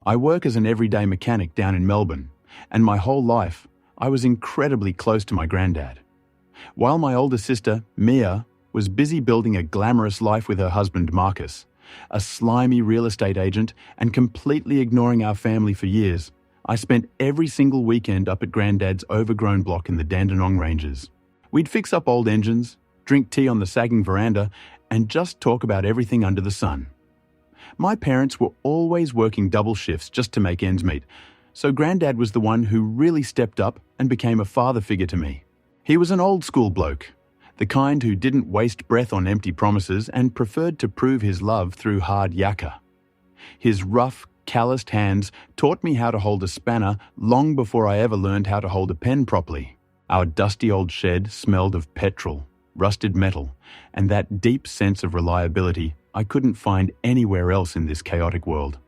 I work as an everyday mechanic down in Melbourne, and my whole life, I was incredibly close to my granddad. While my older sister, Mia, was busy building a glamorous life with her husband, Marcus, a slimy real estate agent, and completely ignoring our family for years, I spent every single weekend up at Granddad's overgrown block in the Dandenong Ranges. We'd fix up old engines, drink tea on the sagging veranda, and just talk about everything under the sun. My parents were always working double shifts just to make ends meet, so Granddad was the one who really stepped up and became a father figure to me. He was an old school bloke, the kind who didn't waste breath on empty promises and preferred to prove his love through hard yakka. His rough, calloused hands taught me how to hold a spanner long before I ever learned how to hold a pen properly. Our dusty old shed smelled of petrol, rusted metal, and that deep sense of reliability I couldn't find anywhere else in this chaotic world.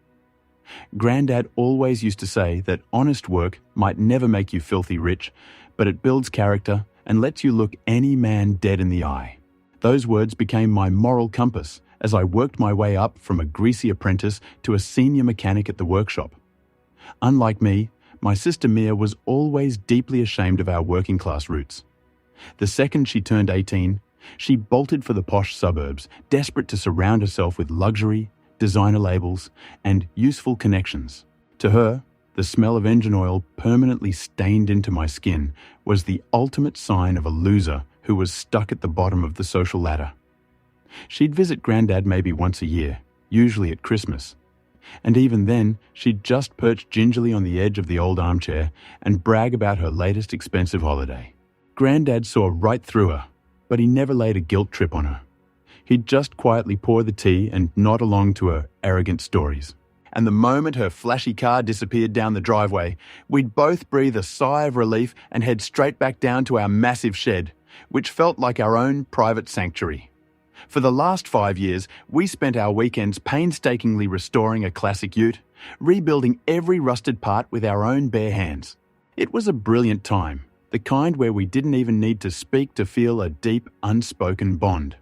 Granddad always used to say that honest work might never make you filthy rich, but it builds character and lets you look any man dead in the eye. Those words became my moral compass as I worked my way up from a greasy apprentice to a senior mechanic at the workshop. Unlike me, my sister Mia was always deeply ashamed of our working class roots. The second she turned 18, she bolted for the posh suburbs, desperate to surround herself with luxury, designer labels, and useful connections. To her, the smell of engine oil permanently stained into my skin was the ultimate sign of a loser who was stuck at the bottom of the social ladder. She'd visit Granddad maybe once a year, usually at Christmas. And even then, she'd just perch gingerly on the edge of the old armchair and brag about her latest expensive holiday. Granddad saw right through her, but he never laid a guilt trip on her. He'd just quietly pour the tea and nod along to her arrogant stories. And the moment her flashy car disappeared down the driveway, we'd both breathe a sigh of relief and head straight back down to our massive shed, which felt like our own private sanctuary. For the last 5 years, we spent our weekends painstakingly restoring a classic ute, rebuilding every rusted part with our own bare hands. It was a brilliant time, the kind where we didn't even need to speak to feel a deep, unspoken bond.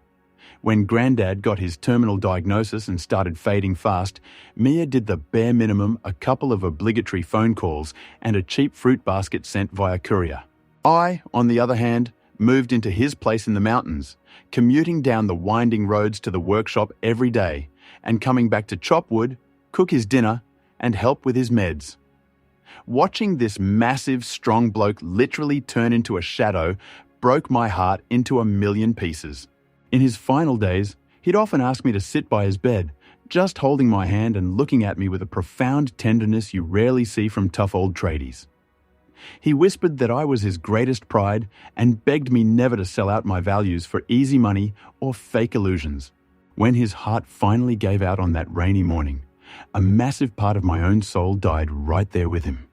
When Granddad got his terminal diagnosis and started fading fast, Mia did the bare minimum, a couple of obligatory phone calls and a cheap fruit basket sent via courier. I, on the other hand, moved into his place in the mountains, commuting down the winding roads to the workshop every day and coming back to chop wood, cook his dinner, and help with his meds. Watching this massive, strong bloke literally turn into a shadow broke my heart into a million pieces. In his final days, he'd often ask me to sit by his bed, just holding my hand and looking at me with a profound tenderness you rarely see from tough old tradies. He whispered that I was his greatest pride and begged me never to sell out my values for easy money or fake illusions. When his heart finally gave out on that rainy morning, a massive part of my own soul died right there with him.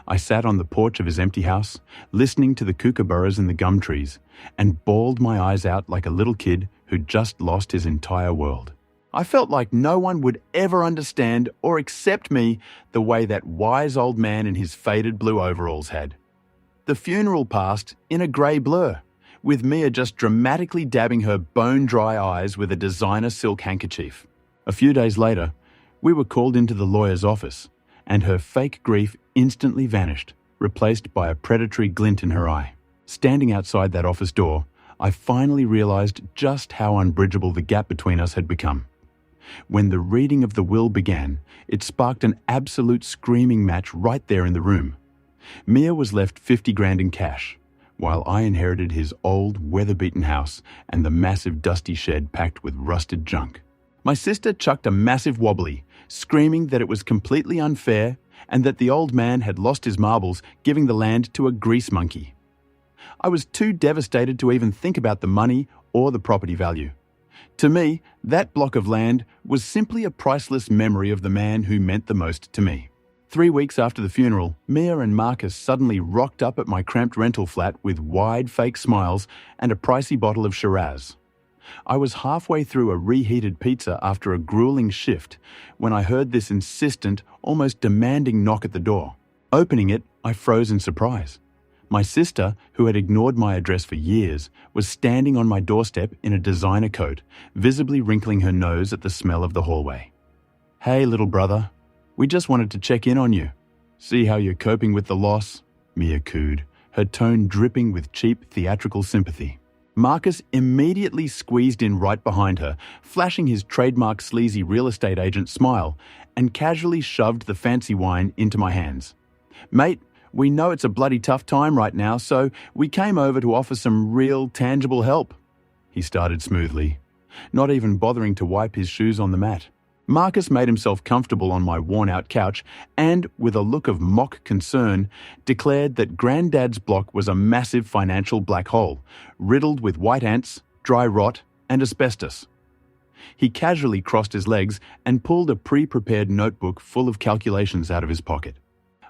I sat on the porch of his empty house, listening to the kookaburras in the gum trees, and bawled my eyes out like a little kid who'd just lost his entire world. I felt like no one would ever understand or accept me the way that wise old man in his faded blue overalls had. The funeral passed in a grey blur, with Mia just dramatically dabbing her bone-dry eyes with a designer silk handkerchief. A few days later, we were called into the lawyer's office, and her fake grief instantly vanished, replaced by a predatory glint in her eye. Standing outside that office door, I finally realized just how unbridgeable the gap between us had become. When the reading of the will began, it sparked an absolute screaming match right there in the room. Mia was left 50 grand in cash, while I inherited his old, weather-beaten house and the massive dusty shed packed with rusted junk. My sister chucked a massive wobbly, screaming that it was completely unfair and that the old man had lost his marbles, giving the land to a grease monkey. I was too devastated to even think about the money or the property value. To me, that block of land was simply a priceless memory of the man who meant the most to me. 3 weeks after the funeral, Mia and Marcus suddenly rocked up at my cramped rental flat with wide fake smiles and a pricey bottle of Shiraz. I was halfway through a reheated pizza after a grueling shift when I heard this insistent, almost demanding knock at the door. Opening it, I froze in surprise. My sister, who had ignored my address for years, was standing on my doorstep in a designer coat, visibly wrinkling her nose at the smell of the hallway. "Hey, little brother, We just wanted to check in on you. See how you're coping with the loss, Mia cooed, her tone dripping with cheap theatrical sympathy. Marcus immediately squeezed in right behind her, flashing his trademark sleazy real estate agent smile, and casually shoved the fancy wine into my hands. Mate, we know it's a bloody tough time right now, so we came over to offer some real, tangible help. He started smoothly, not even bothering to wipe his shoes on the mat. Marcus made himself comfortable on my worn-out couch and, with a look of mock concern, declared that Granddad's block was a massive financial black hole, riddled with white ants, dry rot, and asbestos. He casually crossed his legs and pulled a pre-prepared notebook full of calculations out of his pocket.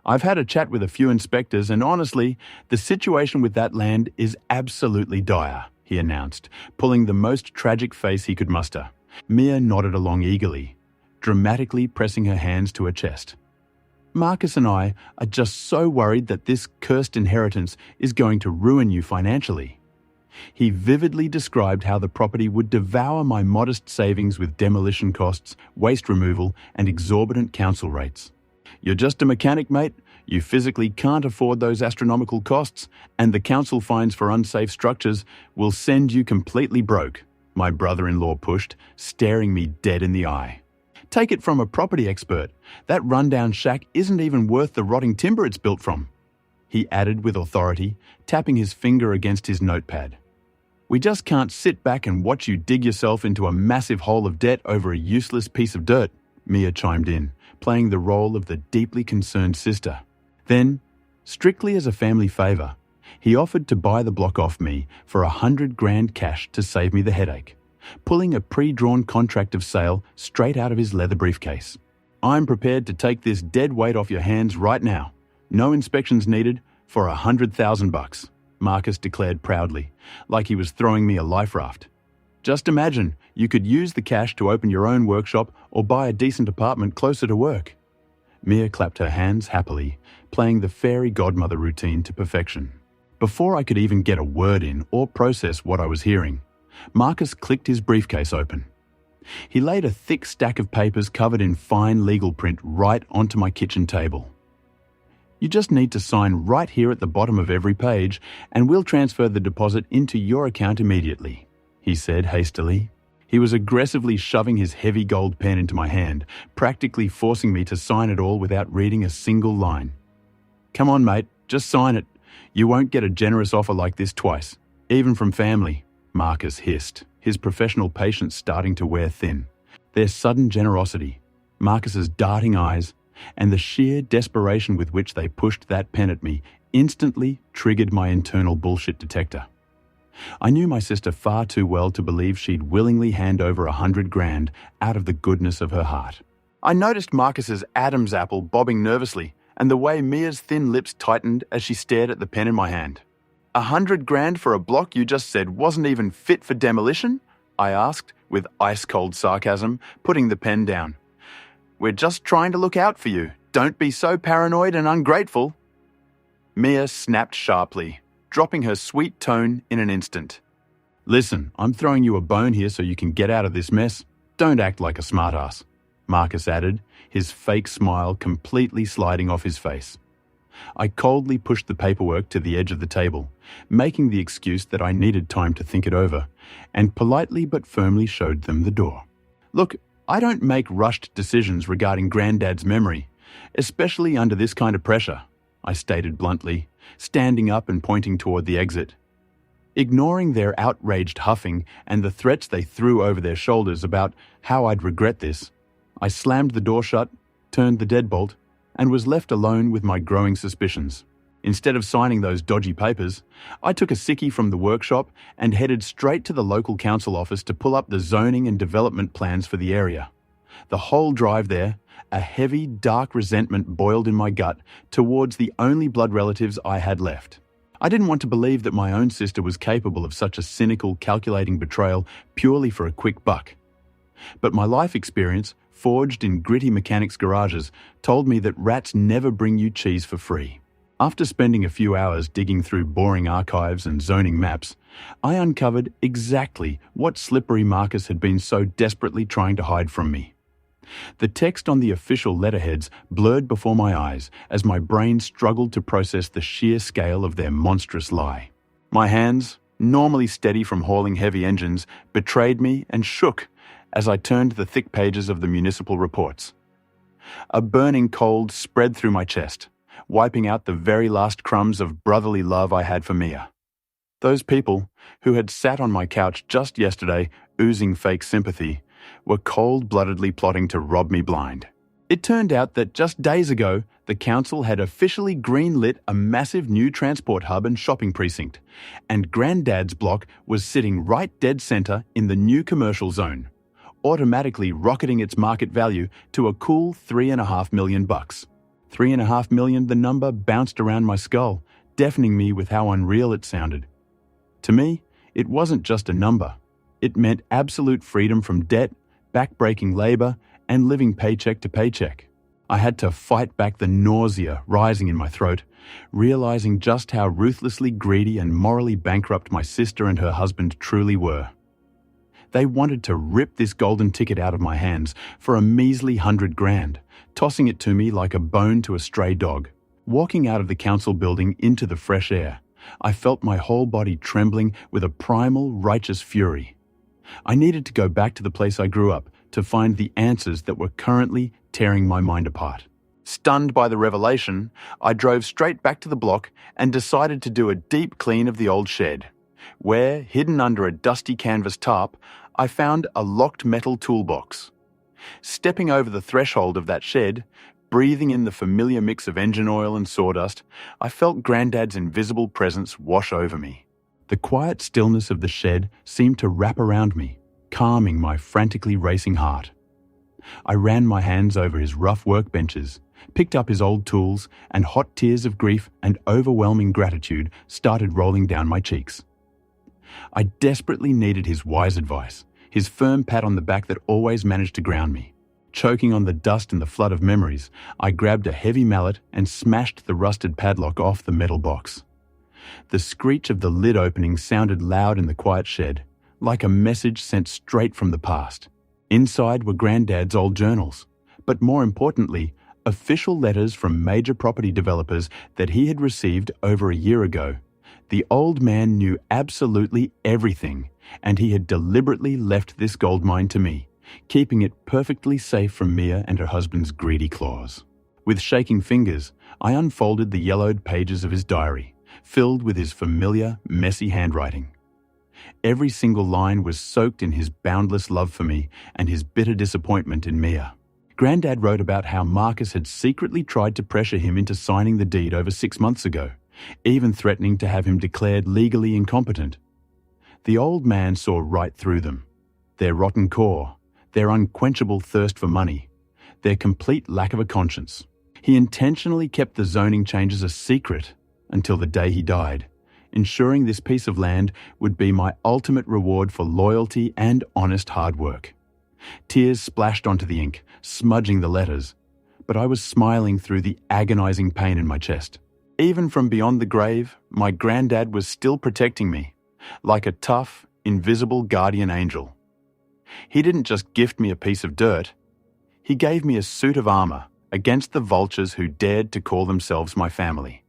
I've had a chat with a few inspectors and honestly, the situation with that land is absolutely dire, he announced, pulling the most tragic face he could muster. Mia nodded along eagerly, dramatically pressing her hands to her chest. Marcus and I are just so worried that this cursed inheritance is going to ruin you financially. He vividly described how the property would devour my modest savings with demolition costs, waste removal, and exorbitant council rates. You're just a mechanic, mate. You physically can't afford those astronomical costs, and the council fines for unsafe structures will send you completely broke, my brother-in-law pushed, staring me dead in the eye. Take it from a property expert. That rundown shack isn't even worth the rotting timber it's built from, he added with authority, tapping his finger against his notepad. We just can't sit back and watch you dig yourself into a massive hole of debt over a useless piece of dirt, Mia chimed in, playing the role of the deeply concerned sister. Then, strictly as a family favour, he offered to buy the block off me for $100,000 cash to save me the headache, pulling a pre-drawn contract of sale straight out of his leather briefcase. I'm prepared to take this dead weight off your hands right now. No inspections needed for $100,000, Marcus declared proudly, like he was throwing me a life raft. Just imagine, you could use the cash to open your own workshop or buy a decent apartment closer to work. Mia clapped her hands happily, playing the fairy godmother routine to perfection. Before I could even get a word in or process what I was hearing, Marcus clicked his briefcase open. He laid a thick stack of papers covered in fine legal print right onto my kitchen table. You just need to sign right here at the bottom of every page, and we'll transfer the deposit into your account immediately, he said hastily. He was aggressively shoving his heavy gold pen into my hand, practically forcing me to sign it all without reading a single line. Come on, mate, just sign it. You won't get a generous offer like this twice, even from family, Marcus hissed, his professional patience starting to wear thin. Their sudden generosity, Marcus's darting eyes, and the sheer desperation with which they pushed that pen at me instantly triggered my internal bullshit detector. I knew my sister far too well to believe she'd willingly hand over $100,000 out of the goodness of her heart. I noticed Marcus's Adam's apple bobbing nervously, and the way Mia's thin lips tightened as she stared at the pen in my hand. $100,000 for a block you just said wasn't even fit for demolition? I asked, with ice-cold sarcasm, putting the pen down. We're just trying to look out for you. Don't be so paranoid and ungrateful. Mia snapped sharply, dropping her sweet tone in an instant. Listen, I'm throwing you a bone here so you can get out of this mess. Don't act like a smartass, Marcus added, his fake smile completely sliding off his face. I coldly pushed the paperwork to the edge of the table, making the excuse that I needed time to think it over, and politely but firmly showed them the door. Look, I don't make rushed decisions regarding Granddad's memory, especially under this kind of pressure, I stated bluntly, standing up and pointing toward the exit. Ignoring their outraged huffing and the threats they threw over their shoulders about how I'd regret this, I slammed the door shut, turned the deadbolt, and was left alone with my growing suspicions. Instead of signing those dodgy papers, I took a sickie from the workshop and headed straight to the local council office to pull up the zoning and development plans for the area. The whole drive there, a heavy, dark resentment boiled in my gut towards the only blood relatives I had left. I didn't want to believe that my own sister was capable of such a cynical, calculating betrayal purely for a quick buck. But my life experience, forged in gritty mechanics garages, told me that rats never bring you cheese for free. After spending a few hours digging through boring archives and zoning maps, I uncovered exactly what slippery Marcus had been so desperately trying to hide from me. The text on the official letterheads blurred before my eyes as my brain struggled to process the sheer scale of their monstrous lie. My hands, normally steady from hauling heavy engines, betrayed me and shook as I turned the thick pages of the municipal reports. A burning cold spread through my chest, wiping out the very last crumbs of brotherly love I had for Mia. Those people, who had sat on my couch just yesterday, oozing fake sympathy, were cold-bloodedly plotting to rob me blind. It turned out that just days ago, the council had officially green-lit a massive new transport hub and shopping precinct, and Granddad's block was sitting right dead centre in the new commercial zone, automatically rocketing its market value to a cool $3.5 million. $3.5 million, the number bounced around my skull, deafening me with how unreal it sounded. To me, it wasn't just a number. It meant absolute freedom from debt, back-breaking labour, and living paycheck to paycheck. I had to fight back the nausea rising in my throat, realising just how ruthlessly greedy and morally bankrupt my sister and her husband truly were. They wanted to rip this golden ticket out of my hands for a measly $100,000, tossing it to me like a bone to a stray dog. Walking out of the council building into the fresh air, I felt my whole body trembling with a primal, righteous fury. I needed to go back to the place I grew up to find the answers that were currently tearing my mind apart. Stunned by the revelation, I drove straight back to the block and decided to do a deep clean of the old shed, where, hidden under a dusty canvas tarp, I found a locked metal toolbox. Stepping over the threshold of that shed, breathing in the familiar mix of engine oil and sawdust, I felt Granddad's invisible presence wash over me. The quiet stillness of the shed seemed to wrap around me, calming my frantically racing heart. I ran my hands over his rough workbenches, picked up his old tools, and hot tears of grief and overwhelming gratitude started rolling down my cheeks. I desperately needed his wise advice, his firm pat on the back that always managed to ground me. Choking on the dust and the flood of memories, I grabbed a heavy mallet and smashed the rusted padlock off the metal box. The screech of the lid opening sounded loud in the quiet shed, like a message sent straight from the past. Inside were Granddad's old journals, but more importantly, official letters from major property developers that he had received over a year ago. The old man knew absolutely everything, and he had deliberately left this gold mine to me, keeping it perfectly safe from Mia and her husband's greedy claws. With shaking fingers, I unfolded the yellowed pages of his diary, filled with his familiar, messy handwriting. Every single line was soaked in his boundless love for me and his bitter disappointment in Mia. Granddad wrote about how Marcus had secretly tried to pressure him into signing the deed over 6 months ago, even threatening to have him declared legally incompetent. The old man saw right through them. Their rotten core, their unquenchable thirst for money, their complete lack of a conscience. He intentionally kept the zoning changes a secret until the day he died, ensuring this piece of land would be my ultimate reward for loyalty and honest hard work. Tears splashed onto the ink, smudging the letters, but I was smiling through the agonizing pain in my chest. Even from beyond the grave, my Granddad was still protecting me, like a tough, invisible guardian angel. He didn't just gift me a piece of dirt. He gave me a suit of armor against the vultures who dared to call themselves my family.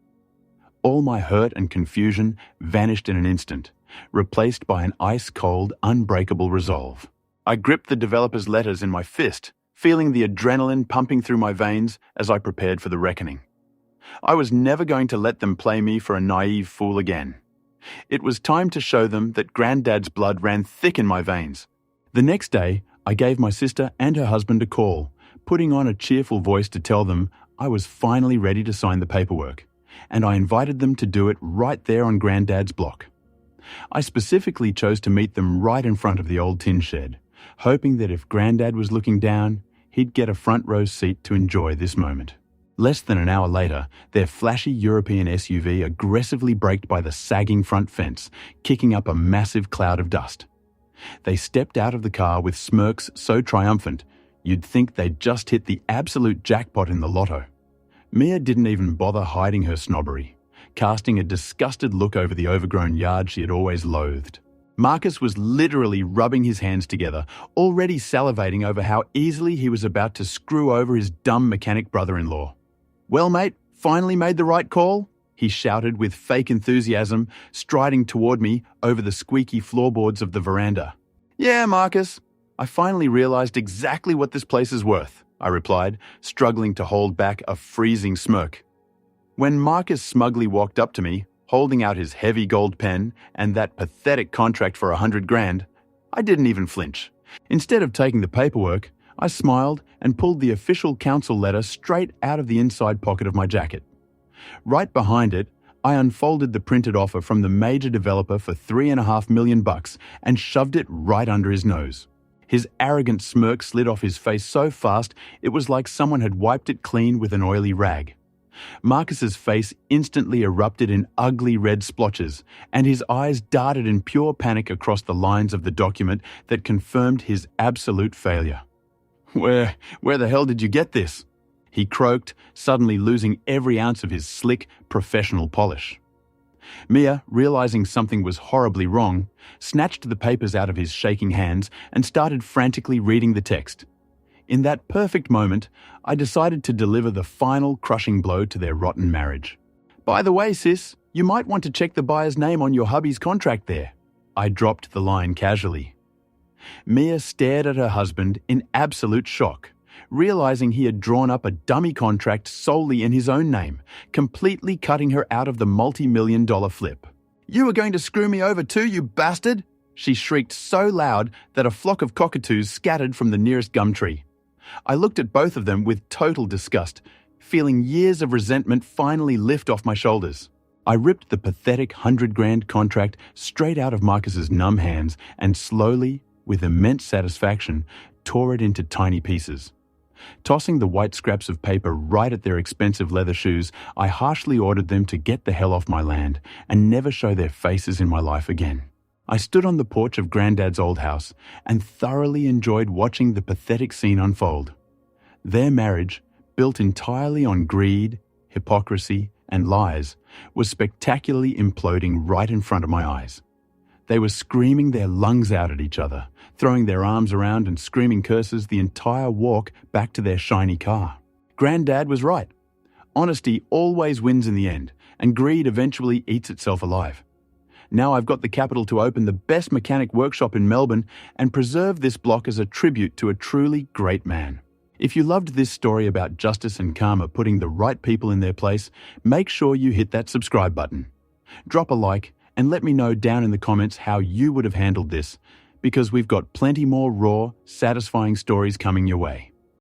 All my hurt and confusion vanished in an instant, replaced by an ice-cold, unbreakable resolve. I gripped the developer's letters in my fist, feeling the adrenaline pumping through my veins as I prepared for the reckoning. I was never going to let them play me for a naive fool again. It was time to show them that Granddad's blood ran thick in my veins. The next day, I gave my sister and her husband a call, putting on a cheerful voice to tell them I was finally ready to sign the paperwork, and I invited them to do it right there on Granddad's block. I specifically chose to meet them right in front of the old tin shed, hoping that if Granddad was looking down, he'd get a front row seat to enjoy this moment. Less than an hour later, their flashy European SUV aggressively braked by the sagging front fence, kicking up a massive cloud of dust. They stepped out of the car with smirks so triumphant, you'd think they'd just hit the absolute jackpot in the lotto. Mia didn't even bother hiding her snobbery, casting a disgusted look over the overgrown yard she had always loathed. Marcus was literally rubbing his hands together, already salivating over how easily he was about to screw over his dumb mechanic brother-in-law. "Well, mate, finally made the right call?" he shouted with fake enthusiasm, striding toward me over the squeaky floorboards of the veranda. "Yeah, Marcus, I finally realized exactly what this place is worth," I replied, struggling to hold back a freezing smirk. When Marcus smugly walked up to me, holding out his heavy gold pen and that pathetic contract for $100,000, I didn't even flinch. Instead of taking the paperwork, I smiled and pulled the official council letter straight out of the inside pocket of my jacket. Right behind it, I unfolded the printed offer from the major developer for $3.5 million and shoved it right under his nose. His arrogant smirk slid off his face so fast it was like someone had wiped it clean with an oily rag. Marcus's face instantly erupted in ugly red splotches, and his eyes darted in pure panic across the lines of the document that confirmed his absolute failure. Where the hell did you get this?" he croaked, suddenly losing every ounce of his slick, professional polish. Mia, realizing something was horribly wrong, snatched the papers out of his shaking hands and started frantically reading the text. In that perfect moment, I decided to deliver the final crushing blow to their rotten marriage. "By the way, sis, you might want to check the buyer's name on your hubby's contract there." I dropped the line casually. Mia stared at her husband in absolute shock, realizing he had drawn up a dummy contract solely in his own name, completely cutting her out of the multi-million-dollar flip. "You were going to screw me over too, you bastard!" she shrieked so loud that a flock of cockatoos scattered from the nearest gum tree. I looked at both of them with total disgust, feeling years of resentment finally lift off my shoulders. I ripped the pathetic $100,000 contract straight out of Marcus's numb hands and slowly, with immense satisfaction, tore it into tiny pieces. Tossing the white scraps of paper right at their expensive leather shoes, I harshly ordered them to get the hell off my land and never show their faces in my life again. I stood on the porch of Granddad's old house and thoroughly enjoyed watching the pathetic scene unfold. Their marriage, built entirely on greed, hypocrisy, and lies, was spectacularly imploding right in front of my eyes. They were screaming their lungs out at each other, throwing their arms around and screaming curses the entire walk back to their shiny car. Granddad was right. Honesty always wins in the end, and greed eventually eats itself alive. Now I've got the capital to open the best mechanic workshop in Melbourne and preserve this block as a tribute to a truly great man. If you loved this story about justice and karma putting the right people in their place, make sure you hit that subscribe button. Drop a like and let me know down in the comments how you would have handled this, because we've got plenty more raw, satisfying stories coming your way.